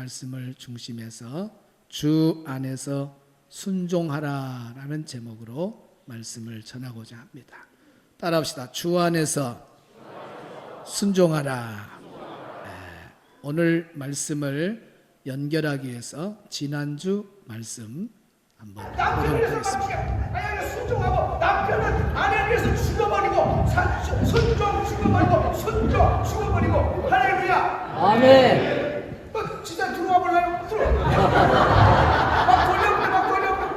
말씀을 중심해서 주 안에서 순종하라라는 제목으로 말씀을 전하고자 합니다. 따라합시다. 주 안에서 순종하라. 오늘 말씀을 연결하기 위해서 지난주 말씀 한번 보도록 하겠습니다. 아내를 순종하고 남편은 아내를 위해서 죽어버리고 순종 죽어버리고 순종 죽어버리고 할렐루야. 아멘. 진짜 들어와 볼래요? 막 돌려보내.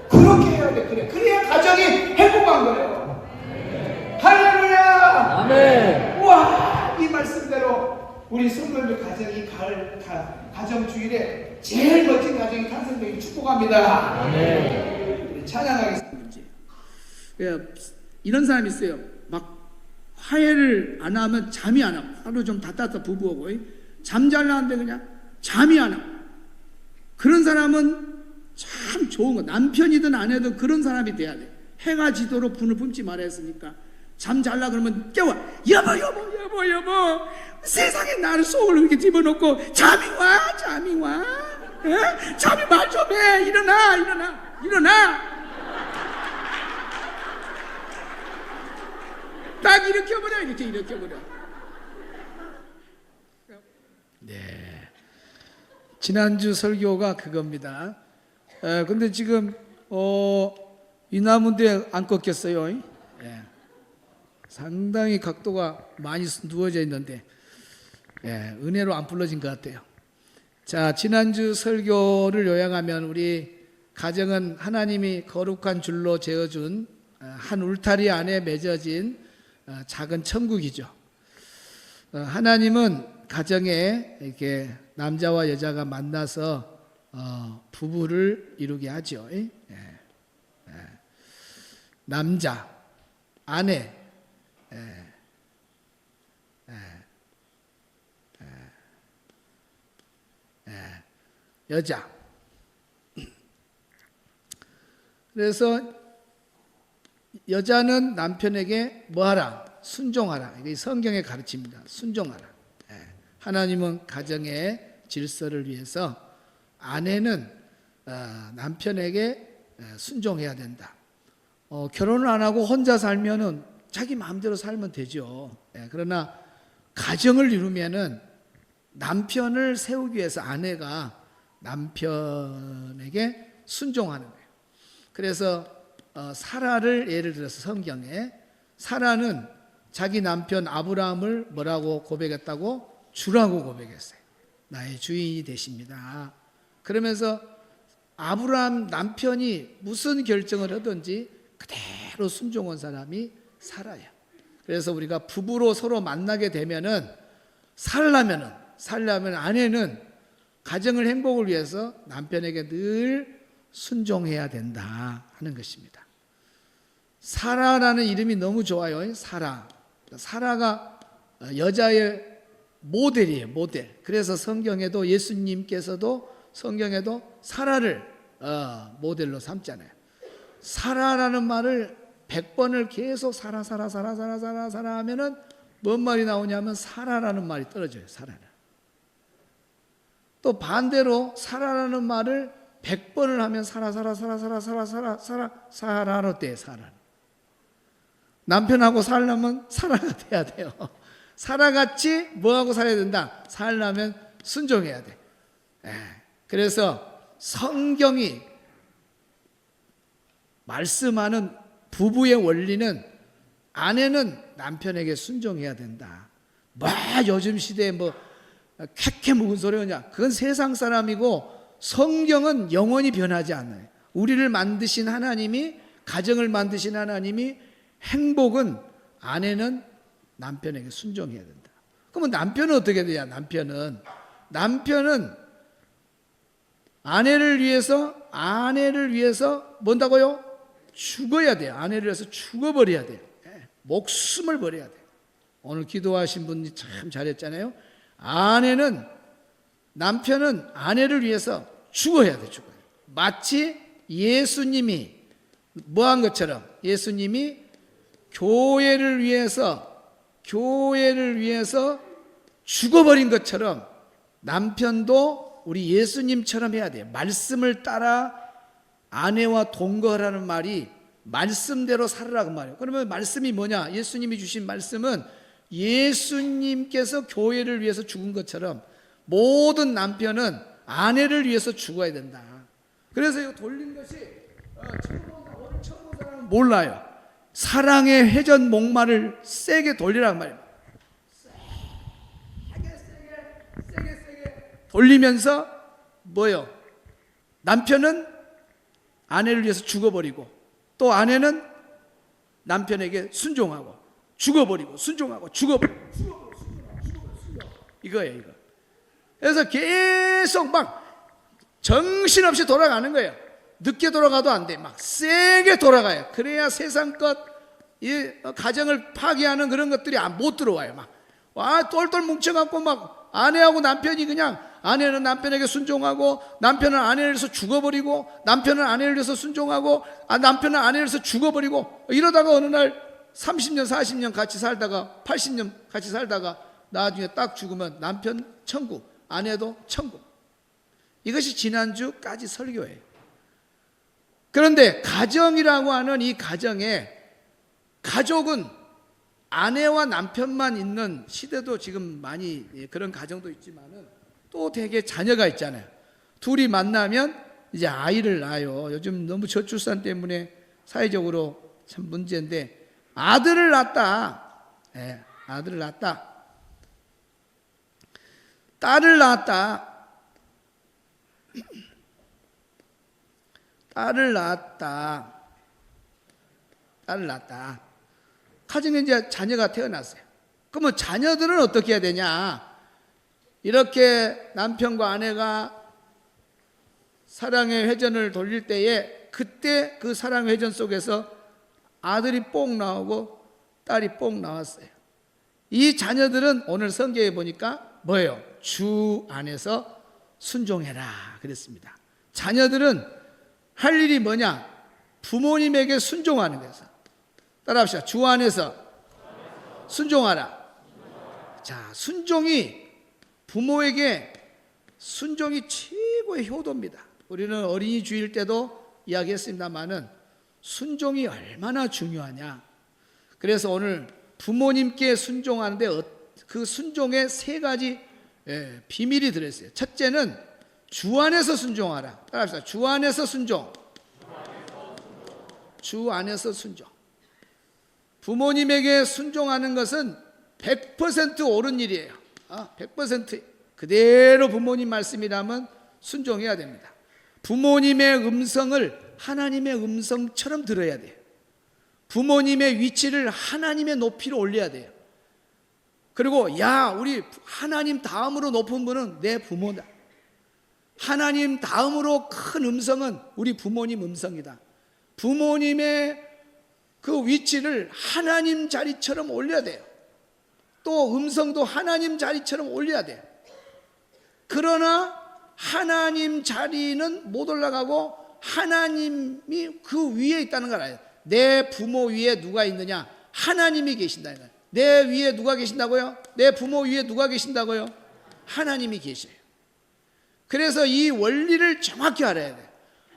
그렇게 해야 돼. 그래야 가정이 행복한 거예요. 할렐루야. 아멘. 우와, 이 말씀대로 우리 성도들 가정이 가정 주일에 제일 멋진 가정이 탄생되기 축복합니다. 아멘. 찬양하겠습니다. 이런 사람이 있어요. 막 화해를 안 하면 잠이 안 와요. 하루 좀 다따따 부부하고 잠잘라는데 그냥 잠이 안 와. 그런 사람은 참 좋은 거. 남편이든 아내든 그런 사람이 돼야 돼. 해가 지도록 분을 품지 말아 했으니까 잠 잘라 그러면 깨워. 여보 세상에 나를 속을 이렇게 집어넣고 잠이 와. 잠이 말 좀 해. 일어나. 딱 일으켜버려. 네. 지난주 설교가 그겁니다. 근데 지금 이 나무인데 안 꺾였어요. 예. 상당히 각도가 많이 누워져 있는데 은혜로 안 불러진 것 같아요. 자, 지난주 설교를 요약하면 우리 가정은 하나님이 거룩한 줄로 재어준 한 울타리 안에 맺어진 작은 천국이죠. 하나님은 가정에 이렇게 남자와 여자가 만나서 부부를 이루게 하죠. 남자, 아내, 여자. 그래서 여자는 남편에게 뭐하라? 순종하라. 이게 성경의 가르침입니다. 순종하라. 하나님은 가정의 질서를 위해서 아내는 남편에게 순종해야 된다. 결혼을 안 하고 혼자 살면은 자기 마음대로 살면 되죠. 그러나 가정을 이루면은 남편을 세우기 위해서 아내가 남편에게 순종하는 거예요. 그래서 사라를 예를 들어서 성경에 사라는 자기 남편 아브라함을 뭐라고 고백했다고? 주라고 고백했어요. 나의 주인이 되십니다. 그러면서 아브라함 남편이 무슨 결정을 하든지 그대로 순종한 사람이 사라예요. 그래서 우리가 부부로 서로 만나게 되면은 살려면 아내는 가정을 행복을 위해서 남편에게 늘 순종해야 된다 하는 것입니다. 사라라는 이름이 너무 좋아요. 사라가 여자의 모델이에요. 모델. 그래서 성경에도 예수님께서도 성경에도 사라를 모델로 삼잖아요. 사라라는 말을 100번을 계속 사라 하면은 뭔 말이 나오냐면 사라라는 말이 떨어져요. 사라는. 또 반대로 사라라는 말을 100번을 하면 사라로 돼. 사라. 남편하고 살려면 사라가 돼야 돼요. 사라같이 뭐하고 살아야 된다? 살려면 순종해야 돼. 그래서 성경이 말씀하는 부부의 원리는 아내는 남편에게 순종해야 된다. 요즘 시대에 캐캐 묵은 소리냐? 그건 세상 사람이고 성경은 영원히 변하지 않아요. 우리를 만드신 하나님이, 가정을 만드신 하나님이 행복은 아내는 남편에게 순종해야 된다. 그러면 남편은 어떻게 되냐? 남편은 아내를 위해서 뭔다고요? 죽어야 돼요. 아내를 위해서 죽어버려야 돼요. 목숨을 버려야 돼요. 오늘 기도하신 분이 참 잘했잖아요. 남편은 아내를 위해서 죽어야 돼. 마치 예수님이 뭐한 것처럼, 예수님이 교회를 위해서 죽어버린 것처럼 남편도 우리 예수님처럼 해야 돼요. 말씀을 따라 아내와 동거하라는 말이 말씀대로 살으라고 말이에요. 그러면 말씀이 뭐냐? 예수님이 주신 말씀은 예수님께서 교회를 위해서 죽은 것처럼 모든 남편은 아내를 위해서 죽어야 된다. 그래서 이거 돌린 것이 오늘 처음 본 사람은 몰라요. 사랑의 회전 목마를 세게 돌리라는 말이에요. 세게 돌리면서 뭐요? 남편은 아내를 위해서 죽어버리고 또 아내는 남편에게 순종하고 죽어버리고 순종하고 죽어버리고 이거예요, 이거. 그래서 계속 막 정신없이 돌아가는 거예요. 늦게 돌아가도 안 돼. 막 세게 돌아가요. 그래야 세상 것, 이 가정을 파괴하는 그런 것들이 못 들어와요. 막 와, 똘똘 뭉쳐갖고 막 아내하고 남편이 그냥 아내는 남편에게 순종하고 남편은 아내를 위해서 죽어버리고 남편은 아내를 위해서 순종하고 남편은 아내를 위해서 죽어버리고 이러다가 어느 날 30년 40년 같이 살다가 80년 같이 살다가 나중에 딱 죽으면 남편 천국, 아내도 천국. 이것이 지난주까지 설교예요. 그런데 가정이라고 하는 이 가정에 가족은 아내와 남편만 있는 시대도 지금 많이 그런 가정도 있지만은 또 되게 자녀가 있잖아요. 둘이 만나면 이제 아이를 낳아요. 요즘 너무 저출산 때문에 사회적으로 참 문제인데 아들을 낳았다. 네, 아들을 낳았다. 딸을 낳았다. 딸을 낳았다. 딸을 낳았다. 가정에 이제 자녀가 태어났어요. 그러면 자녀들은 어떻게 해야 되냐? 이렇게 남편과 아내가 사랑의 회전을 돌릴 때에 그때 그 사랑의 회전 속에서 아들이 뽕 나오고 딸이 뽕 나왔어요. 이 자녀들은 오늘 성경에 보니까 뭐예요? 주 안에서 순종해라 그랬습니다. 자녀들은 할 일이 뭐냐? 부모님에게 순종하는 거예요. 따라합시다. 주 안에서 순종하라. 자, 순종이 부모에게 순종이 최고의 효도입니다. 우리는 어린이 주일 때도 이야기했습니다마는 순종이 얼마나 중요하냐. 그래서 오늘 부모님께 순종하는데 그 순종에 세 가지 비밀이 들어있어요. 첫째는 주 안에서 순종하라. 따라합시다. 주 안에서 순종. 주 안에서 순종. 부모님에게 순종하는 것은 100% 옳은 일이에요. 100% 그대로 부모님 말씀이라면 순종해야 됩니다. 부모님의 음성을 하나님의 음성처럼 들어야 돼요. 부모님의 위치를 하나님의 높이로 올려야 돼요. 그리고 우리 하나님 다음으로 높은 분은 내 부모다. 하나님 다음으로 큰 음성은 우리 부모님 음성이다. 부모님의 그 위치를 하나님 자리처럼 올려야 돼요. 또 음성도 하나님 자리처럼 올려야 돼요. 그러나 하나님 자리는 못 올라가고 하나님이 그 위에 있다는 걸 알아요. 내 부모 위에 누가 있느냐? 하나님이 계신다. 내 위에 누가 계신다고요? 내 부모 위에 누가 계신다고요? 하나님이 계셔요. 그래서 이 원리를 정확히 알아야 돼요.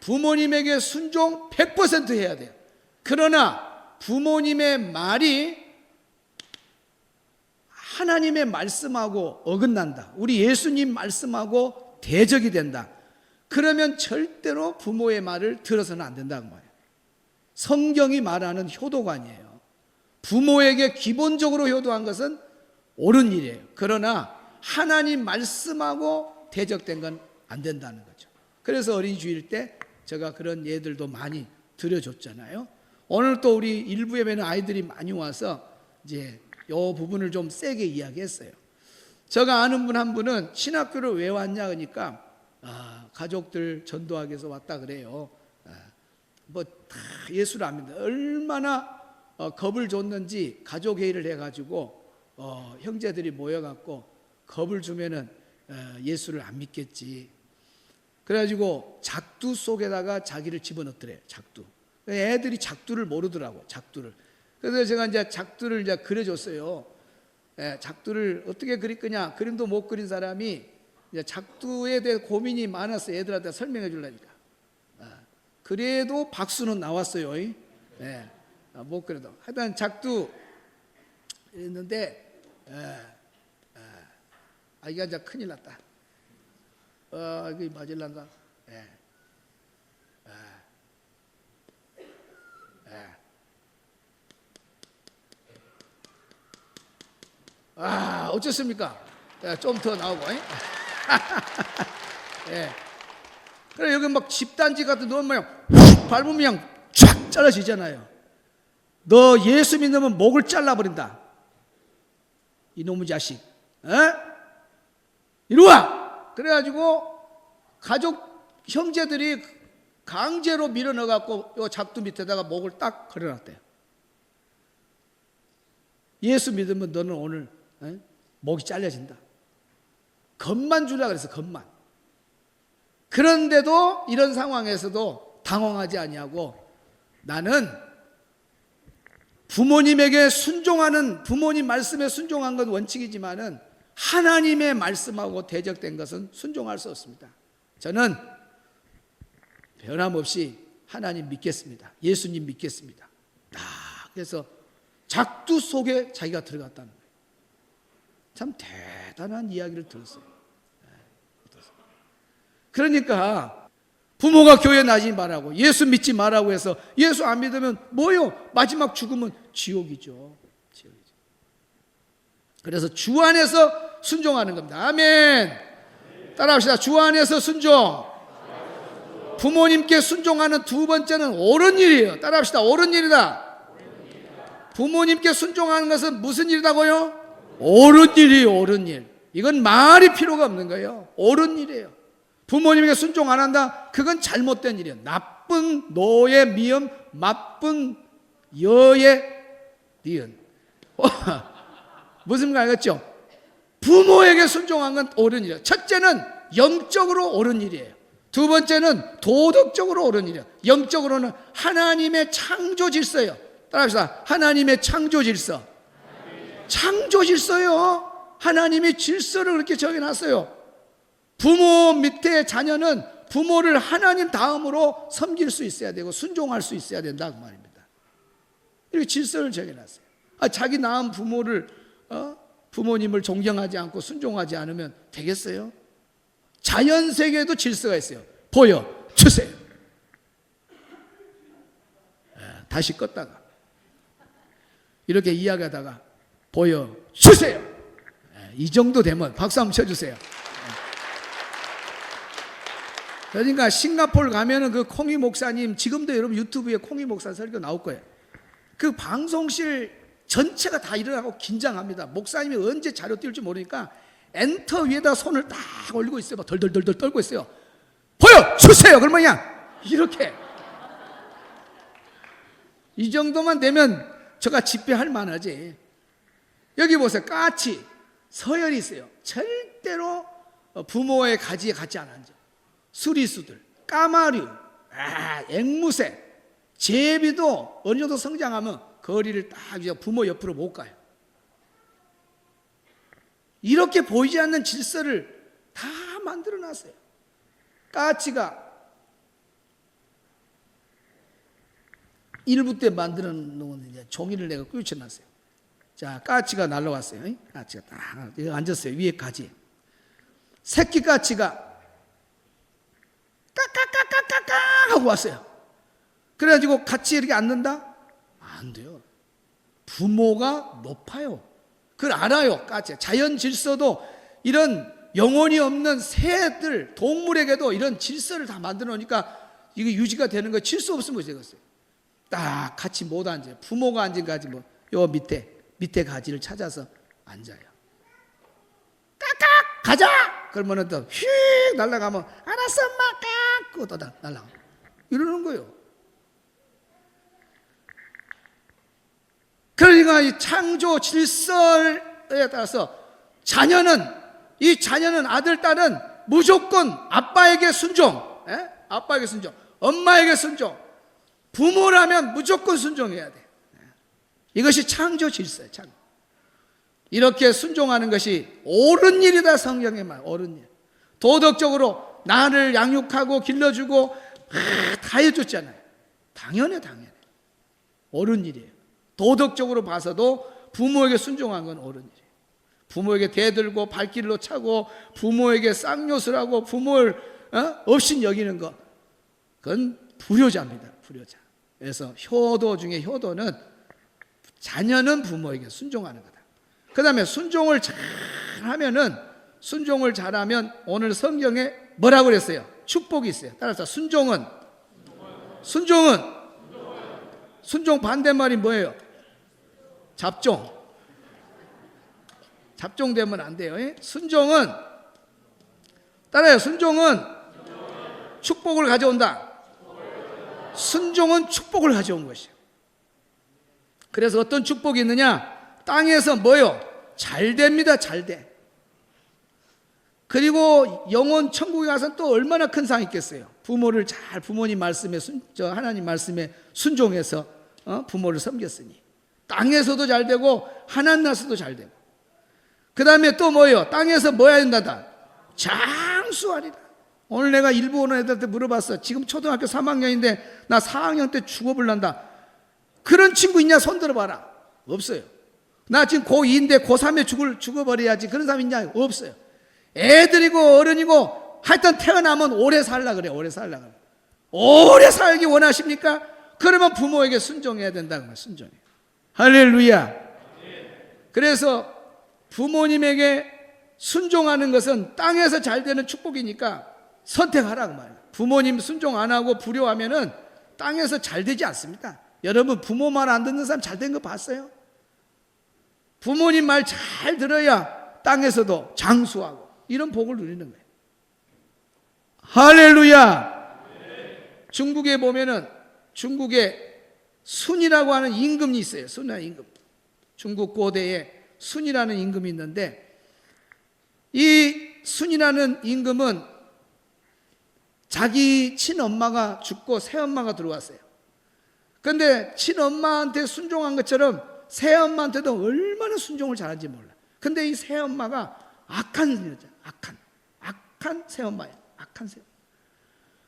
부모님에게 순종 100% 해야 돼요. 그러나 부모님의 말이 하나님의 말씀하고 어긋난다. 우리 예수님 말씀하고 대적이 된다. 그러면 절대로 부모의 말을 들어서는 안 된다는 거예요. 성경이 말하는 효도가 아니에요. 부모에게 기본적으로 효도한 것은 옳은 일이에요. 그러나 하나님 말씀하고 대적된 건 안 된다는 거죠. 그래서 어린이 주일 때 제가 그런 예들도 많이 들려줬잖아요. 오늘 또 우리 일부 예배는 아이들이 많이 와서 이제 이 부분을 좀 세게 이야기했어요. 제가 아는 분 한 분은 신학교를 왜 왔냐 그러니까 가족들 전도하기 위해서 왔다 그래요. 뭐 다 예수를 안 믿는다. 얼마나 겁을 줬는지 가족회의를 해가지고 형제들이 모여갖고 겁을 주면은 예수를 안 믿겠지. 그래가지고 작두 속에다가 자기를 집어넣더래요. 작두. 애들이 작두를 모르더라고. 작두를. 그래서 제가 이제 작두를 이제 그려줬어요. 작두를 어떻게 그릴 거냐? 그림도 못 그린 사람이 이제 작두에 대해 고민이 많았어요. 애들한테 설명해 주려니까. 그래도 박수는 나왔어요. 예. 못 그래도 하여튼 작두 했는데 이거 이제 큰일 났다. 이게 맞을란가? 어쩌습니까? 좀 더 나오고. 예. 그래 여기 막 집단지 같은 거 그냥 훅 밟으면 그냥 쫙 잘라지잖아요. 너 예수 믿으면 목을 잘라버린다. 이놈의 자식. 이리 와! 그래가지고 가족 형제들이 강제로 밀어 넣어갖고 요 작두 밑에다가 목을 딱 걸어놨대요. 예수 믿으면 너는 오늘 목이 잘려진다. 겁만 주라 그래서 겁만. 그런데도 이런 상황에서도 당황하지 아니하고 나는 부모님에게 순종하는, 부모님 말씀에 순종한 건 원칙이지만은 하나님의 말씀하고 대적된 것은 순종할 수 없습니다. 저는 변함없이 하나님 믿겠습니다. 예수님 믿겠습니다. 그래서 작두 속에 자기가 들어갔다는 거예요. 참 대단한 이야기를 들었어요. 그러니까 부모가 교회 나지 말라고, 예수 믿지 말라고 해서 예수 안 믿으면 뭐요? 마지막 죽음은 지옥이죠. 지옥이죠. 그래서 주 안에서 순종하는 겁니다. 아멘. 따라합시다. 주 안에서 순종. 부모님께 순종하는 두 번째는 옳은 일이에요. 따라합시다. 옳은 일이다. 부모님께 순종하는 것은 무슨 일이라고요? 옳은 일이에요. 옳은 일. 이건 말이 필요가 없는 거예요. 옳은 일이에요. 부모님에게 순종 안 한다? 그건 잘못된 일이에요. 나쁜 노의 미음, 나쁜 여의 니은. 무슨 말 알겠죠? 부모에게 순종한 건 옳은 일이에요. 첫째는 영적으로 옳은 일이에요. 두 번째는 도덕적으로 옳은 일이에요. 영적으로는 하나님의 창조 질서예요. 따라합시다. 하나님의 창조 질서. 창조 질서요. 하나님이 질서를 그렇게 정해놨어요. 부모 밑에 자녀는 부모를 하나님 다음으로 섬길 수 있어야 되고 순종할 수 있어야 된다 그 말입니다. 이렇게 질서를 정해놨어요. 자기 낳은 부모를 부모님을 존경하지 않고 순종하지 않으면 되겠어요? 자연 세계에도 질서가 있어요. 보여 주세요. 다시 껐다가 이렇게 이야기하다가 보여 주세요. 이 정도 되면 박수 한번 쳐주세요. 그러니까 싱가포르 가면은 그 콩이 목사님, 지금도 여러분 유튜브에 콩이 목사 설교 나올 거예요. 그 방송실 전체가 다 일어나고 긴장합니다. 목사님이 언제 자료 띄울지 모르니까 엔터 위에다 손을 딱 올리고 있어요. 막 덜덜덜덜 떨고 있어요. 보여주세요. 그러면 그냥 이렇게. 이 정도만 되면 저가 집회할 만하지. 여기 보세요. 까치, 서열이 있어요. 절대로 부모의 가지에 같이 안 앉아. 수리수들, 까마류, 앵무새, 제비도 어느 정도 성장하면 거리를 딱 부모 옆으로 못 가요. 이렇게 보이지 않는 질서를 다 만들어 놨어요. 까치가 1부 때 만들어 놓은 이제 종이를 내가 꿰쳐 놨어요. 자, 까치가 날라왔어요. 까치가 딱 앉았어요. 위에 가지. 새끼 까치가 까까까까까까 하고 왔어요. 그래가지고 같이 이렇게 앉는다? 안 돼요. 부모가 높아요. 그걸 알아요. 까치. 자연 질서도 이런 영혼이 없는 새들, 동물에게도 이런 질서를 다 만들어 놓으니까 이게 유지가 되는 거 질서 없으면 되겠어요. 딱 같이 못 앉아요. 부모가 앉은 가지 뭐 요 밑에 가지를 찾아서 앉아요. 까까 가자. 그러면은 또 휙 날아가면 알았어 엄마 깍 그거 또 날아가. 이러는 거예요. 그러니까 이 창조 질서에 따라서 이 자녀는 아들 딸은 무조건 아빠에게 순종, 아빠에게 순종, 엄마에게 순종, 부모라면 무조건 순종해야 돼. 이것이 창조 질서예요. 이렇게 순종하는 것이 옳은 일이다. 성경의 말 옳은 일. 도덕적으로 나를 양육하고 길러주고 다 해줬잖아요. 당연해. 옳은 일이에요. 도덕적으로 봐서도 부모에게 순종한 건 옳은 일이에요. 부모에게 대들고 발길로 차고 부모에게 쌍욕을 하고 부모를 없인 여기는 것, 그건 불효자입니다. 불효자. 그래서 효도 중에 효도는 자녀는 부모에게 순종하는 거다. 그 다음에 순종을 잘하면 오늘 성경에 뭐라고 그랬어요? 축복이 있어요. 따라서 순종 반대말이 뭐예요? 잡종되면 안 돼요. 순종은 축복을 가져온다. 순종은 축복을 가져온 것이에요. 그래서 어떤 축복이 있느냐? 땅에서 뭐요? 잘 됩니다. 잘 돼. 그리고 영원 천국에 가서 또 얼마나 큰 상이 있겠어요. 부모를 잘 부모님 말씀에 하나님 말씀에 순종해서 부모를 섬겼으니 땅에서도 잘 되고 하나님 나라에서도 잘 되고, 그 다음에 또 뭐예요? 땅에서 뭐 해야 된다? 장수하리라. 오늘 내가 일부 오는 애들한테 물어봤어. 지금 초등학교 3학년인데 나 4학년 때 죽어볼란다. 그런 친구 있냐? 손 들어봐라. 없어요. 나 지금 고2인데 고3에 죽어버려야지. 그런 사람 있냐? 없어요. 애들이고 어른이고 하여튼 태어나면 오래 살라 그래. 오래 살기 원하십니까? 그러면 부모에게 순종해야 된다는 거예요. 순종해. 할렐루야. 그래서 부모님에게 순종하는 것은 땅에서 잘 되는 축복이니까 선택하라고 말이에요. 부모님 순종 안 하고 불효하면은 땅에서 잘 되지 않습니다. 여러분 부모 말 안 듣는 사람 잘 된 거 봤어요? 부모님 말 잘 들어야 땅에서도 장수하고 이런 복을 누리는 거예요. 할렐루야. 중국에 보면은 중국에 순이라고 하는 임금이 있어요. 순이라는 임금. 중국 고대에 순이라는 임금이 있는데 이 순이라는 임금은 자기 친엄마가 죽고 새엄마가 들어왔어요. 그런데 친엄마한테 순종한 것처럼 새엄마한테도 얼마나 순종을 잘하는지 몰라. 근데 이 새엄마가 악한 여자, 악한 새엄마예요. 악한 새엄마.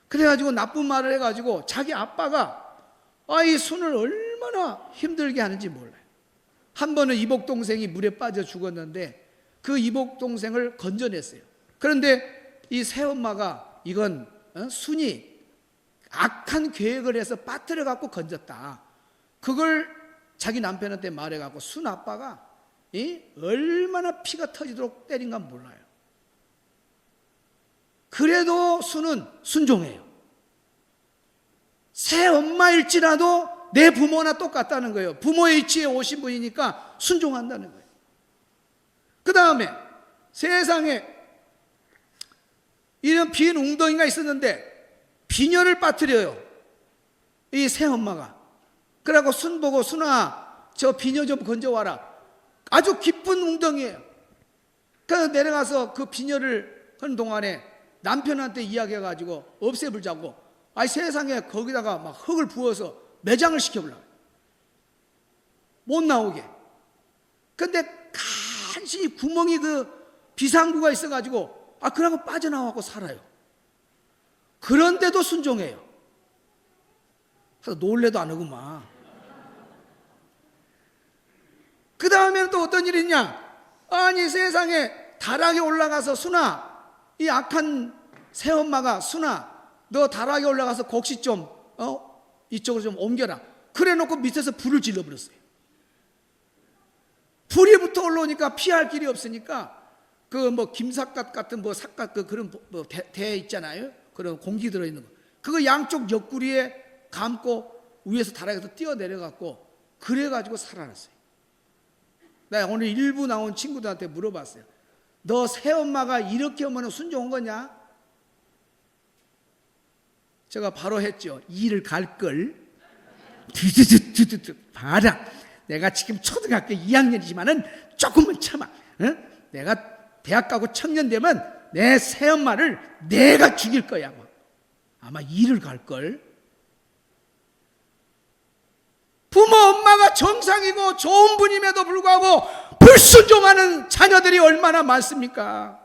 그래가지고 나쁜 말을 해가지고 자기 아빠가 이 순을 얼마나 힘들게 하는지 몰라요. 한 번은 이복 동생이 물에 빠져 죽었는데 그 이복 동생을 건져냈어요. 그런데 이 새엄마가 이건 순이 악한 계획을 해서 빠뜨려 갖고 건졌다. 그걸 자기 남편한테 말해 갖고 순 아빠가 얼마나 피가 터지도록 때린가 몰라요. 그래도 순은 순종해요. 새엄마일지라도 내 부모나 똑같다는 거예요. 부모의 위치에 오신 분이니까 순종한다는 거예요. 그 다음에 세상에 이런 빈 웅덩이가 있었는데 비녀를 빠뜨려요. 이 새엄마가. 그래갖고 순 보고 순아 저 비녀 좀 건져와라. 아주 깊은 웅덩이에요. 그래서 내려가서 그 비녀를 하는 동안에 남편한테 이야기해가지고 없애불자고 세상에 거기다가 막 흙을 부어서 매장을 시켜보려고 못 나오게. 근데 간신히 구멍이 그 비상구가 있어가지고 그러고 빠져나와서 살아요. 그런데도 순종해요. 그래서 놀래도 안 하구만. 그 다음에는 또 어떤 일이 있냐? 아니 세상에 다락에 올라가서 순아, 이 악한 새엄마가 순아 너 다락에 올라가서 곡식 좀 이쪽으로 좀 옮겨라. 그래 놓고 밑에서 불을 질러버렸어요. 불이 붙어 올라오니까 피할 길이 없으니까 그 뭐 김삿갓 같은 뭐 삿갓 그런 뭐 대 있잖아요. 그런 공기 들어있는 거. 그거 양쪽 옆구리에 감고 위에서 다락에서 뛰어내려갖고 그래가지고 살아났어요. 나 오늘 일부 나온 친구들한테 물어봤어요. 너 새엄마가 이렇게 하면 순종한 거냐? 제가 바로 했죠. 일을 갈걸. 봐라. 내가 지금 초등학교 2학년이지만은 조금은 참아. 내가 대학 가고 청년 되면 내 새엄마를 내가 죽일 거야. 아마 일을 갈걸. 부모 엄마가 정상이고 좋은 분임에도 불구하고 불순종하는 자녀들이 얼마나 많습니까?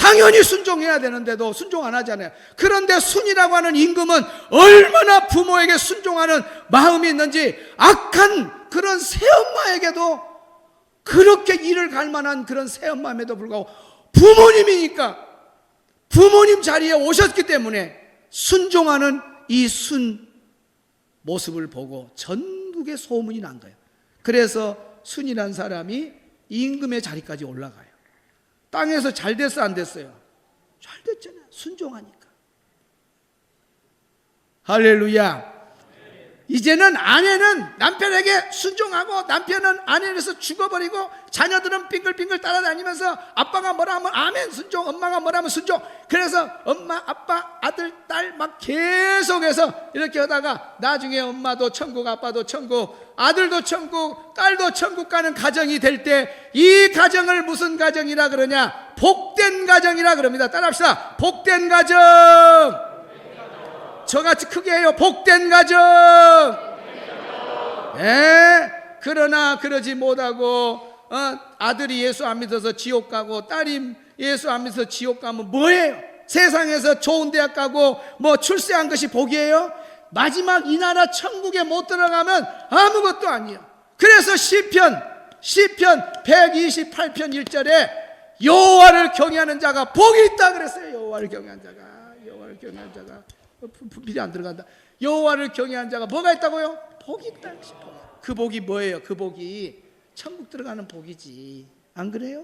당연히 순종해야 되는데도 순종 안 하잖아요. 그런데 순이라고 하는 임금은 얼마나 부모에게 순종하는 마음이 있는지 악한 그런 새엄마에게도 그렇게 이를 갈 만한 그런 새엄마임에도 불구하고 부모님이니까 부모님 자리에 오셨기 때문에 순종하는 이 순 모습을 보고 전국에 소문이 난 거예요. 그래서 순이란 사람이 임금의 자리까지 올라가요. 땅에서 잘 됐어 안 됐어요? 잘 됐잖아요. 순종하니까. 할렐루야. 이제는 아내는 남편에게 순종하고 남편은 아내에서 죽어버리고 자녀들은 빙글빙글 따라다니면서 아빠가 뭐라 하면 아멘 순종, 엄마가 뭐라 하면 순종. 그래서 엄마, 아빠, 아들, 딸 막 계속해서 이렇게 하다가 나중에 엄마도 천국, 아빠도 천국, 아들도 천국, 딸도 천국 가는 가정이 될 때 이 가정을 무슨 가정이라 그러냐? 복된 가정이라 그럽니다. 따라합시다. 복된 가정. 저같이 크게 해요. 복된 가정. 그러나 그러지 못하고 아들이 예수 안 믿어서 지옥 가고 딸이 예수 안 믿어서 지옥 가면 뭐예요? 세상에서 좋은 대학 가고 뭐 출세한 것이 복이에요? 마지막 이 나라 천국에 못 들어가면 아무것도 아니에요. 그래서 시편 128편 1절에 여호와를 경외하는 자가 복이 있다 그랬어요. 여호와를 경외하는 자가 분필이 안 들어간다. 여호와를 경외하는 자가 뭐가 있다고요? 복이 있다. 그 복이 뭐예요? 그 복이 천국 들어가는 복이지. 안 그래요?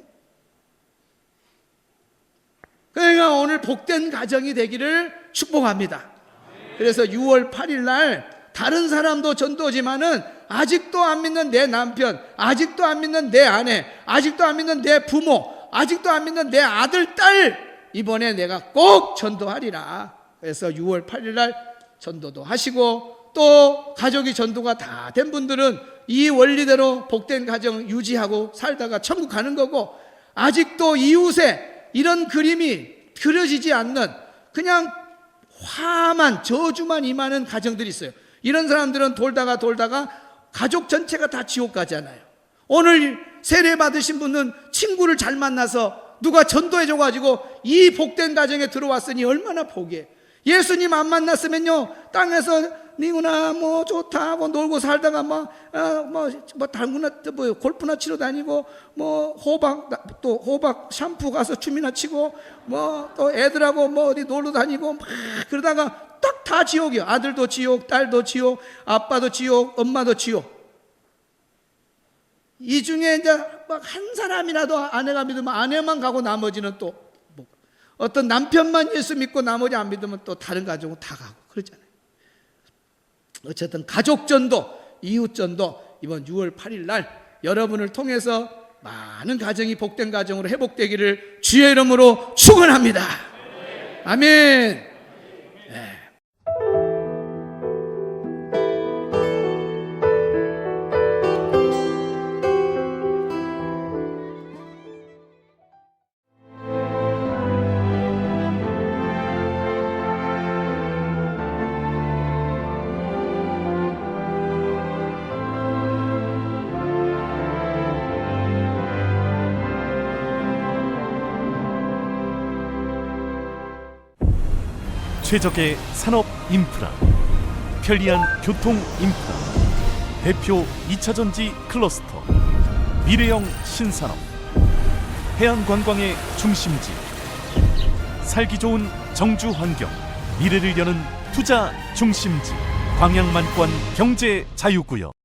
그러니까 오늘 복된 가정이 되기를 축복합니다. 그래서 6월 8일 날 다른 사람도 전도지만은 아직도 안 믿는 내 남편, 아직도 안 믿는 내 아내, 아직도 안 믿는 내 부모, 아직도 안 믿는 내 아들, 딸 이번에 내가 꼭 전도하리라. 그래서 6월 8일 날 전도도 하시고 또 가족이 전도가 다 된 분들은 이 원리대로 복된 가정 유지하고 살다가 천국 가는 거고, 아직도 이웃에 이런 그림이 그려지지 않는 그냥 화만 저주만 임하는 가정들이 있어요. 이런 사람들은 돌다가 가족 전체가 다 지옥 가잖아요. 오늘 세례 받으신 분은 친구를 잘 만나서 누가 전도해줘가지고 이 복된 가정에 들어왔으니 얼마나 복이에요. 예수님 안 만났으면요, 땅에서 니구나 뭐 좋다 하고 놀고 살다가 달구나 뭐 골프나 치러 다니고 뭐 호박 샴푸 가서 춤이나 치고 뭐 또 애들하고 뭐 어디 놀러 다니고 막 그러다가 딱 다 지옥이요. 아들도 지옥, 딸도 지옥, 아빠도 지옥, 엄마도 지옥. 이 중에 이제 막 한 사람이라도 아내가 믿으면 아내만 가고 나머지는 또 뭐 어떤 남편만 예수 믿고 나머지 안 믿으면 또 다른 가족은 다 가고 그러잖아요. 어쨌든 가족전도, 이웃전도 이번 6월 8일 날 여러분을 통해서 많은 가정이 복된 가정으로 회복되기를 주의 이름으로 축원합니다. 아멘. 네. 최적의 산업 인프라, 편리한 교통 인프라, 대표 2차전지 클러스터, 미래형 신산업, 해안관광의 중심지, 살기 좋은 정주 환경, 미래를 여는 투자 중심지, 광양만권 경제 자유구역.